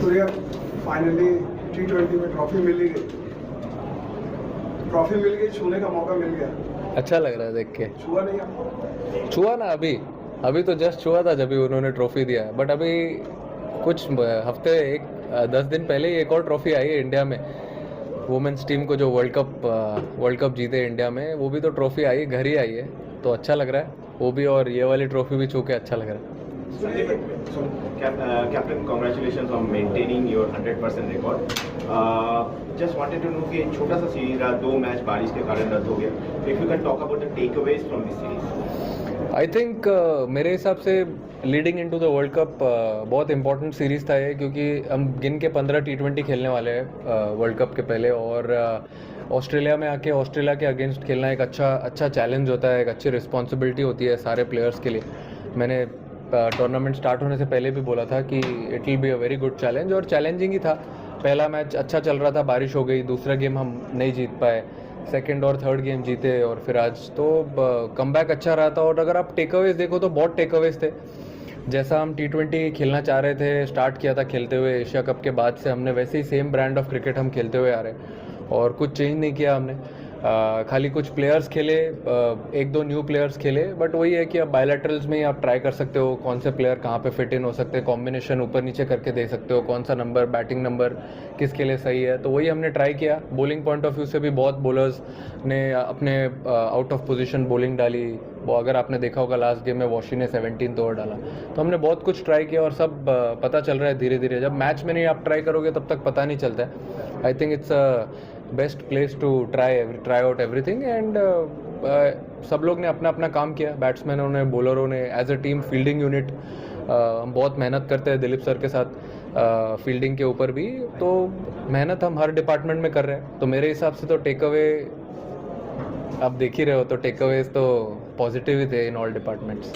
Surya finally T20 में trophy मिल ही गई, छूने का मौका मिल गया। अच्छा लग रहा है देख के। छुआ नहीं आपको? छुआ ना, अभी तो जस्ट छुआ था जब भी उन्होंने ट्रॉफी दिया, बट अभी कुछ हफ्ते 10 दिन पहले ही एक और ट्रॉफी आई है इंडिया में, वुमेन्स टीम को जो वर्ल्ड कप जीते इंडिया में, वो भी तो ट्रॉफी आई, घर ही आई है, तो अच्छा लग रहा है वो भी, और ये वाली ट्रॉफी भी छू के अच्छा लग रहा है। Captain, congratulations on maintaining your 100% record. Just wanted to know कि छोटा सा सीरीज रहा, 2 मैच बारिश के कारण रद्द हो गया. If you can talk about the takeaways from this series. I think मेरे हिसाब से leading into the world cup बहुत इंपॉर्टेंट सीरीज़ था ये, क्योंकि हम गिन के 15 T20 खेलने वाले हैं वर्ल्ड कप के पहले, और ऑस्ट्रेलिया में आके ऑस्ट्रेलिया के अगेंस्ट खेलना एक अच्छा चैलेंज होता है, एक अच्छी रिस्पॉन्सिबिलिटी होती है सारे प्लेयर्स के लिए। मैंने टूर्नामेंट स्टार्ट होने से पहले भी बोला था कि it will be a very good challenge, और चैलेंजिंग ही था। पहला मैच अच्छा चल रहा था, बारिश हो गई, दूसरा गेम हम नहीं जीत पाए, सेकंड और थर्ड गेम जीते, और फिर आज तो कमबैक अच्छा रहा था। और अगर आप टेकअवेज देखो तो बहुत टेकअवेज थे, जैसा हम T20 खेलना चाह रहे थे, स्टार्ट किया था खेलते हुए एशिया कप के बाद से, हमने वैसे ही सेम ब्रांड ऑफ क्रिकेट हम खेलते हुए आ रहे हैं, और कुछ चेंज नहीं किया हमने। खाली कुछ प्लेयर्स खेले, 1-2 न्यू प्लेयर्स खेले, बट वही है कि अब बायलैटरल्स में ही आप ट्राई कर सकते हो कौन से प्लेयर कहाँ पे फिट इन हो सकते हैं, कॉम्बिनेशन ऊपर नीचे करके दे सकते हो, कौन सा नंबर बैटिंग नंबर किसके लिए सही है, तो वही हमने ट्राई किया। बॉलिंग पॉइंट ऑफ व्यू से भी बहुत बॉलर्स ने अपने आउट ऑफ पोजीशन बॉलिंग डाली, वो अगर आपने देखा होगा लास्ट गेम में वॉशी ने 17th ओवर डाला, तो हमने बहुत कुछ ट्राई किया, और सब पता चल रहा है धीरे धीरे। जब मैच में नहीं आप ट्राई करोगे तब तक पता नहीं चलता है। I think it's best place to try out everything, and सब लोग ने अपना अपना काम किया, बैट्समैनों ने, बॉलरों ने, as a team fielding unit हम बहुत मेहनत करते हैं दिलीप सर के साथ फील्डिंग के ऊपर भी, तो मेहनत हम हर डिपार्टमेंट में कर रहे हैं। तो मेरे हिसाब से तो टेक अवे आप देख ही रहे हो, तो टेक अवेज तो पॉजिटिव ही थे in all departments.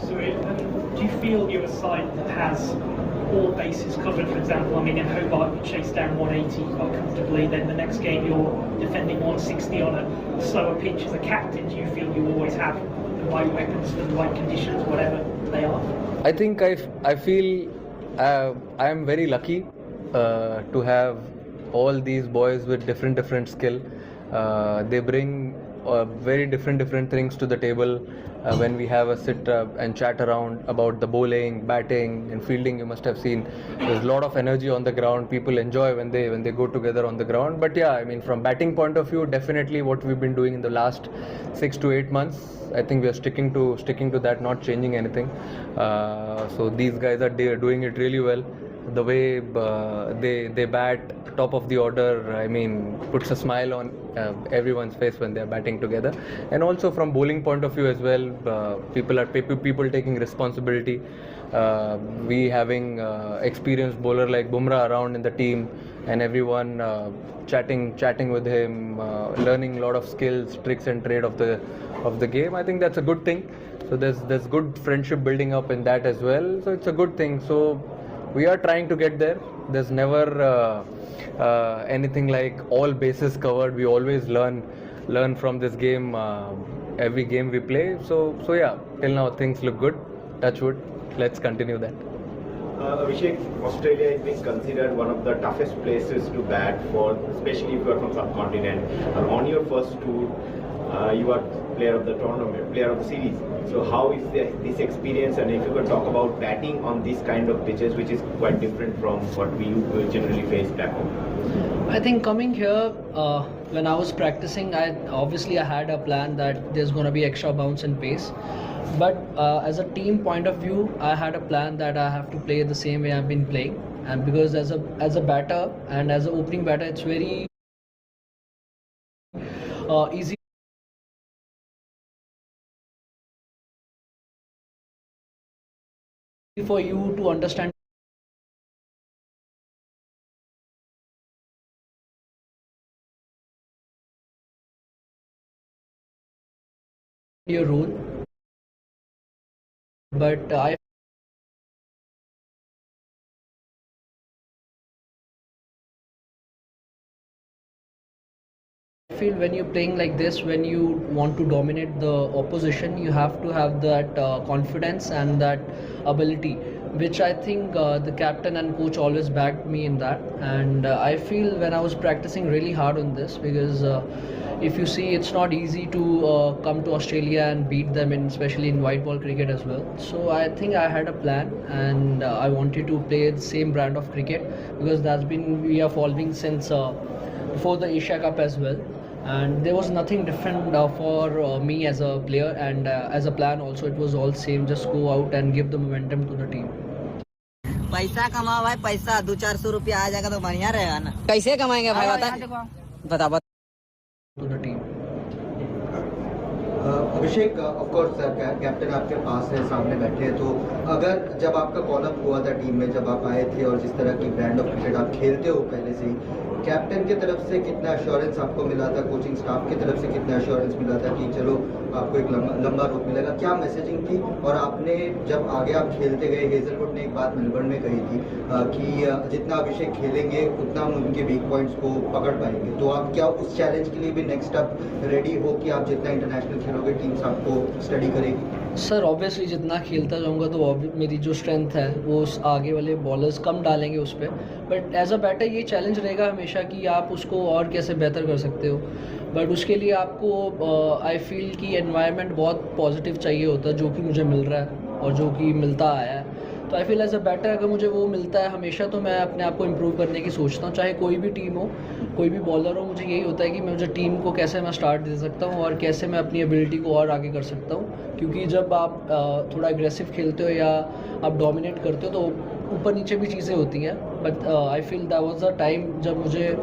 So, do you feel you're a side that has all bases covered? For example, I mean, in Hobart, you chased down 180 quite comfortably. Then the next game, you're defending 160 on a slower pitch. As a captain, do you feel you always have the right weapons for the right conditions, whatever they are? I think I feel I am very lucky to have all these boys with different skill. They bring very different things to the table. When we have a sit and chat around about the bowling, batting and fielding, you must have seen there's a lot of energy on the ground. People enjoy when they go together on the ground. But yeah, I mean, from batting point of view, definitely what we've been doing in the last 6 to 8 months, I think we are sticking to that, not changing anything. So these guys are doing it really well. The way they bat top of the order, I mean, puts a smile on everyone's face when they're batting together. And also from bowling point of view as well, people taking responsibility. We having experienced bowler like Bumrah around in the team, and everyone chatting with him, learning a lot of skills, tricks and trade of the game. I think that's a good thing. So there's good friendship building up in that as well. So it's a good thing. So we are trying to get there. There's never anything like all bases covered. We always learn from this game, every game we play. So yeah, till now things look good. Touch wood. Let's continue that. Abhishek, Australia is being considered one of the toughest places to bat for, especially if you are from subcontinent. On your first tour, you are player of the tournament, player of the series. So how is this experience, and if you could talk about batting on these kind of pitches, which is quite different from what we generally face back home? I think coming here, when I was practicing, I had a plan that there's going to be extra bounce and pace. But as a team point of view, I had a plan that I have to play the same way I've been playing. And because as a batter and as an opening batter, it's very easy for you to understand your role. But I feel when you're playing like this, when you want to dominate the opposition, you have to have that confidence and that ability which I think the captain and coach always backed me in that. And I feel when I was practicing really hard on this, because if you see, it's not easy to come to Australia and beat them, especially in white ball cricket as well. So I think I had a plan, and I wanted to play the same brand of cricket, because we are following since before the Asia Cup as well. And there was nothing different for me as a player, and as a plan also it was all same, just go out and give the momentum to the team. पैसा कमाओ भाई, पैसा 200-400 रुपया आ जाएगा तो बढ़िया रहेगा ना। कैसे कमाएंगे भाई, बता To the team. Abhishek, of course captain आपके पास है, सामने बैठे हैं, तो अगर जब आपका कॉल अप हुआ था टीम में, जब आप आए थे और जिस तरह की ब्रांड ऑफ क्रिकेट आप खेलते हो पहले से ही, कैप्टन की तरफ से कितना एश्योरेंस आपको मिला था, कोचिंग स्टाफ की तरफ से कितना एश्योरेंस मिला था कि चलो आपको एक लंबा रूट मिलेगा, क्या मैसेजिंग थी? और आपने जब आगे आप खेलते गए, हेजलवुड ने एक बात मेलबर्न में कही थी कि जितना अभिषेक खेलेंगे उतना हम उनके वीक पॉइंट्स को पकड़ पाएंगे, तो आप क्या उस चैलेंज के लिए भी नेक्स्ट अप रेडी हो कि आप जितना इंटरनेशनल खेलोगे टीम्स आपको स्टडी करेगी? सर ऑब्वियसली जितना खेलता जाऊंगा तो मेरी जो स्ट्रेंथ है वो उस आगे वाले बॉलर्स कम डालेंगे उस पर, बट एज अ बैटर ये चैलेंज रहेगा हमेशा कि आप उसको और कैसे बेहतर कर सकते हो। बट उसके लिए आपको आई फील कि एनवायरनमेंट बहुत पॉजिटिव चाहिए होता है, जो कि मुझे मिल रहा है और जो कि मिलता आया है। तो I feel as a batter अगर मुझे वो मिलता है हमेशा, तो मैं अपने आप को इम्प्रूव करने की सोचता हूँ, चाहे कोई भी टीम हो, कोई भी बॉलर हो। मुझे यही होता है कि मुझे टीम को कैसे मैं स्टार्ट दे सकता हूँ और कैसे मैं अपनी एबिलिटी को और आगे कर सकता हूँ, क्योंकि जब आप थोड़ा एग्रेसिव खेलते हो या आप डोमिनेट करते हो तो ऊपर नीचे भी चीज़ें होती हैं। But I feel that was the time जब मुझे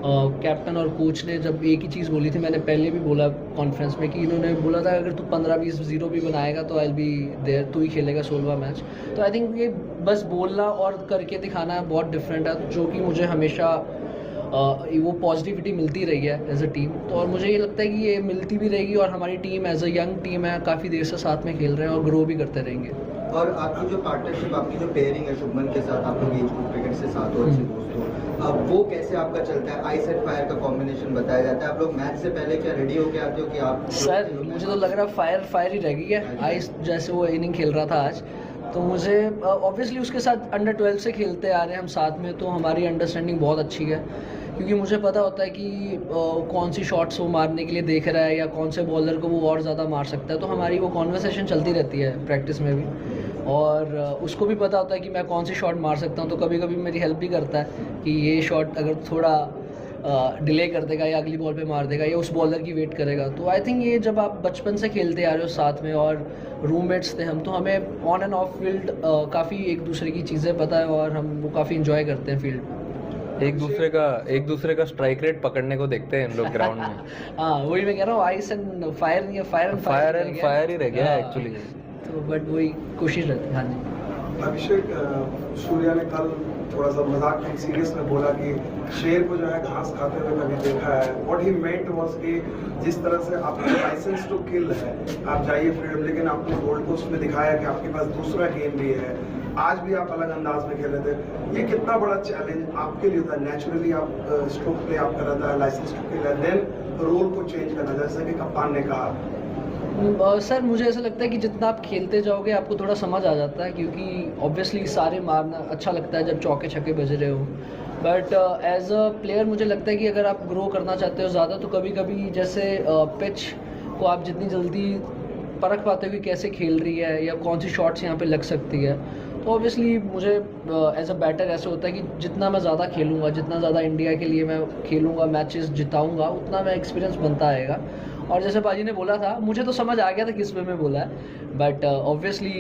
कैप्टन और कोच ने जब एक ही चीज़ बोली थी, मैंने पहले भी बोला कॉन्फ्रेंस में कि इन्होंने बोला था अगर तू 15-20 0 भी बनाएगा तो आई विल बी देयर, तू ही खेलेगा 16वां मैच। तो आई थिंक ये बस बोलना और करके दिखाना बहुत डिफरेंट है, जो कि मुझे हमेशा वो पॉजिटिविटी मिलती रही है एज अ टीम। तो और मुझे ये लगता है कि ये मिलती भी रहेगी, और हमारी team as a young team है, काफ़ी देर से साथ में खेल रहे हैं और ग्रो भी करते रहेंगे। और आपकी जो पार्टनरशिप, आपकी जो पेयरिंग है शुभमन के साथ, आप लोग एज ग्रुप क्रिकेट से साथ हो, अच्छे दोस्त हो, अब वो कैसे आपका चलता है? आइस एंड फायर का कॉम्बिनेशन बताया जाता है। आप लोग मैच से पहले क्या रेडी होके आते हो कि आप? सर मुझे तो लग रहा है फायर ही रह गई है। आइस जैसे वो इनिंग खेल रहा था आज, तो मुझे ऑब्वियसली उसके साथ अंडर 12 से खेलते आ रहे हैं हम साथ में, तो हमारी अंडरस्टैंडिंग बहुत अच्छी है, क्योंकि मुझे पता होता है कि कौन सी शॉट्स वो मारने के लिए देख रहा है या कौन से बॉलर को वो और ज़्यादा मार सकता है। तो हमारी वो कॉन्वर्सेशन चलती रहती है प्रैक्टिस में भी, और उसको भी पता होता है कि मैं कौन सी शॉट मार सकता हूँ। तो कभी कभी मेरी हेल्प भी करता है कि ये शॉट अगर थोड़ा डिले कर देगा या अगली बॉल पे मार देगा या उस बॉलर की वेट करेगा। तो आई थिंक ये जब आप बचपन से खेलते आ रहे हो साथ में और रूममेट्स थे हम, तो हमें ऑन एंड ऑफ फील्ड काफ़ी एक दूसरे की चीज़ें पता है और हम वो काफ़ी इंजॉय करते हैं फील्ड। एक दूसरे का स्ट्राइक रेट पकड़ने को देखते हैं इन लोग ग्राउंड में। हाँ वही मैं कह रहा हूँ, आइस एंड फायर नहीं है, फायर ही रह गया एक्चुअली। तो बट वही कोशिश रहती है। हाँ जी अभिषेक, सूर्या ने कल थोड़ा सा मजाक में सीरियस में बोला कि शेर को जो है घास खाते हुए कभी देखा है। व्हाट ही मेंट वाज कि जिस तरह से आपका लाइसेंस टू किल है, आप जाइए फ्रीडम, लेकिन आपने गोल्ड कोस्ट में दिखाया कि आपके पास दूसरा गेम भी है। आज भी आप अलग अंदाज में खेल रहे थे। ये कितना बड़ा चैलेंज आपके लिए था? नेचुरली आप स्ट्रोक प्ले आप कर रहा था, लाइसेंस टू किल है, देन रोल को चेंज करना, जैसे कि कप्तान ने कहा। सर मुझे ऐसा लगता है कि जितना आप खेलते जाओगे आपको थोड़ा समझ आ जाता है, क्योंकि ऑब्वियसली सारे मारना अच्छा लगता है जब चौके छक्के बज रहे हो। बट एज अ प्लेयर मुझे लगता है कि अगर आप ग्रो करना चाहते हो ज़्यादा, तो कभी कभी जैसे पिच को आप जितनी जल्दी परख पाते हो कि कैसे खेल रही है या कौन सी शॉट्स यहाँ पे लग सकती है, तो ऑब्वियसली मुझे एज अ बैटर ऐसा होता है कि जितना मैं ज़्यादा खेलूँगा, जितना ज़्यादा इंडिया के लिए मैं खेलूँगा, मैचेस जिताऊँगा, उतना मैं एक्सपीरियंस बनता आएगा। और जैसे बाजी ने बोला था, मुझे तो समझ आ गया था किस वे में बोला है, बट ऑब्वियसली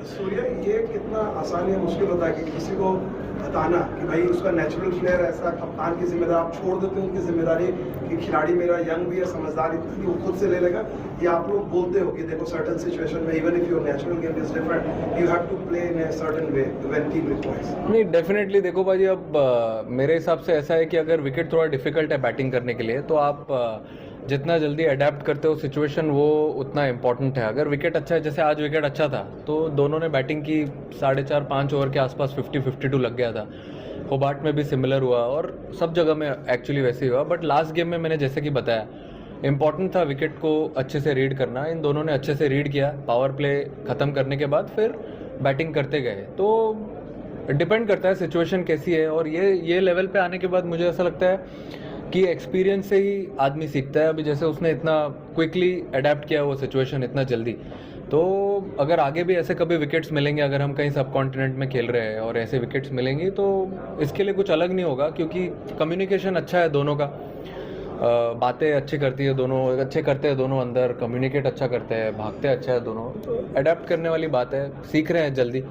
सूर्या, ये कितना आसान या मुश्किल होता है कि किसी को बताना कि भाई उसका नेचुरल प्लेयर ऐसा, कप्तान की जिम्मेदारी आप छोड़ देते हो, उनकी जिम्मेदारी कि खिलाड़ी मेरा यंग भी है, समझदार इतना कि वो खुद से ले लेगा, या आप लोग बोलते हो कि देखो सर्टन सिचुएशन में even if your natural game is different, you have to play in a certain way when team requires? नहीं, डेफिनेटली देखो भाई, अब मेरे हिसाब से ऐसा है कि अगर विकेट थोड़ा डिफिकल्ट है बैटिंग करने के लिए, तो आप जितना जल्दी अडेप्ट करते हो सिचुएशन, वो उतना इम्पॉर्टेंट है। अगर विकेट अच्छा है, जैसे आज विकेट अच्छा था, तो दोनों ने बैटिंग की 4.5-5 ओवर के आसपास 50-52 लग गया था। होबार्ट में भी सिमिलर हुआ और सब जगह में एक्चुअली वैसे ही हुआ। बट लास्ट गेम में मैंने जैसे कि बताया, इम्पॉर्टेंट था विकेट को अच्छे से रीड करना। इन दोनों ने अच्छे से रीड किया, पावर प्ले ख़त्म करने के बाद फिर बैटिंग करते गए। तो डिपेंड करता है सिचुएशन कैसी है, और ये लेवल पे आने के बाद मुझे ऐसा लगता है कि एक्सपीरियंस से ही आदमी सीखता है। अभी जैसे उसने इतना क्विकली अडेप्ट किया वो सिचुएशन इतना जल्दी, तो अगर आगे भी ऐसे कभी विकेट्स मिलेंगे, अगर हम कहीं सब कॉन्टिनेंट में खेल रहे हैं और ऐसे विकेट्स मिलेंगी, तो इसके लिए कुछ अलग नहीं होगा, क्योंकि कम्युनिकेशन अच्छा है दोनों का, बातें अच्छी करती है दोनों, अच्छे करते हैं दोनों, अंदर कम्युनिकेट अच्छा करते हैं, भागते अच्छा है दोनों। तो अडेप्ट करने वाली बात है, सीख रहे हैं जल्दी,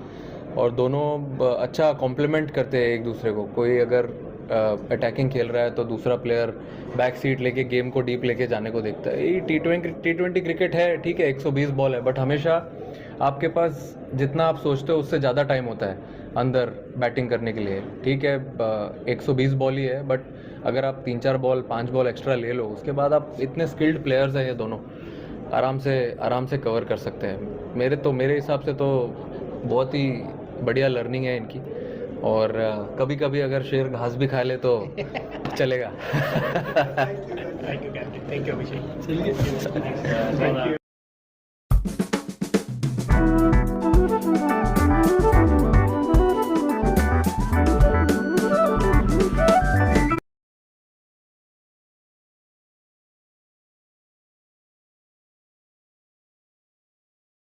और दोनों अच्छा कॉम्प्लीमेंट करते हैं एक दूसरे को। कोई अगर अटैकिंग खेल रहा है तो दूसरा प्लेयर बैक सीट लेके गेम को डीप लेके जाने को देखता है। ये टी20 क्रिकेट है, ठीक है 120 बॉल है, बट हमेशा आपके पास जितना आप सोचते हो उससे ज़्यादा टाइम होता है अंदर बैटिंग करने के लिए। ठीक है 120 बॉल ही है, बट अगर आप 3-4 बॉल 5 बॉल एक्स्ट्रा ले लो, उसके बाद आप इतने स्किल्ड प्लेयर्स हैं ये दोनों, आराम से कवर कर सकते हैं। मेरे हिसाब से तो बहुत ही बढ़िया लर्निंग है इनकी, और कभी कभी अगर शेर घास भी खा ले तो चलेगा। Thank you, Captain. Thank you, Abhishek.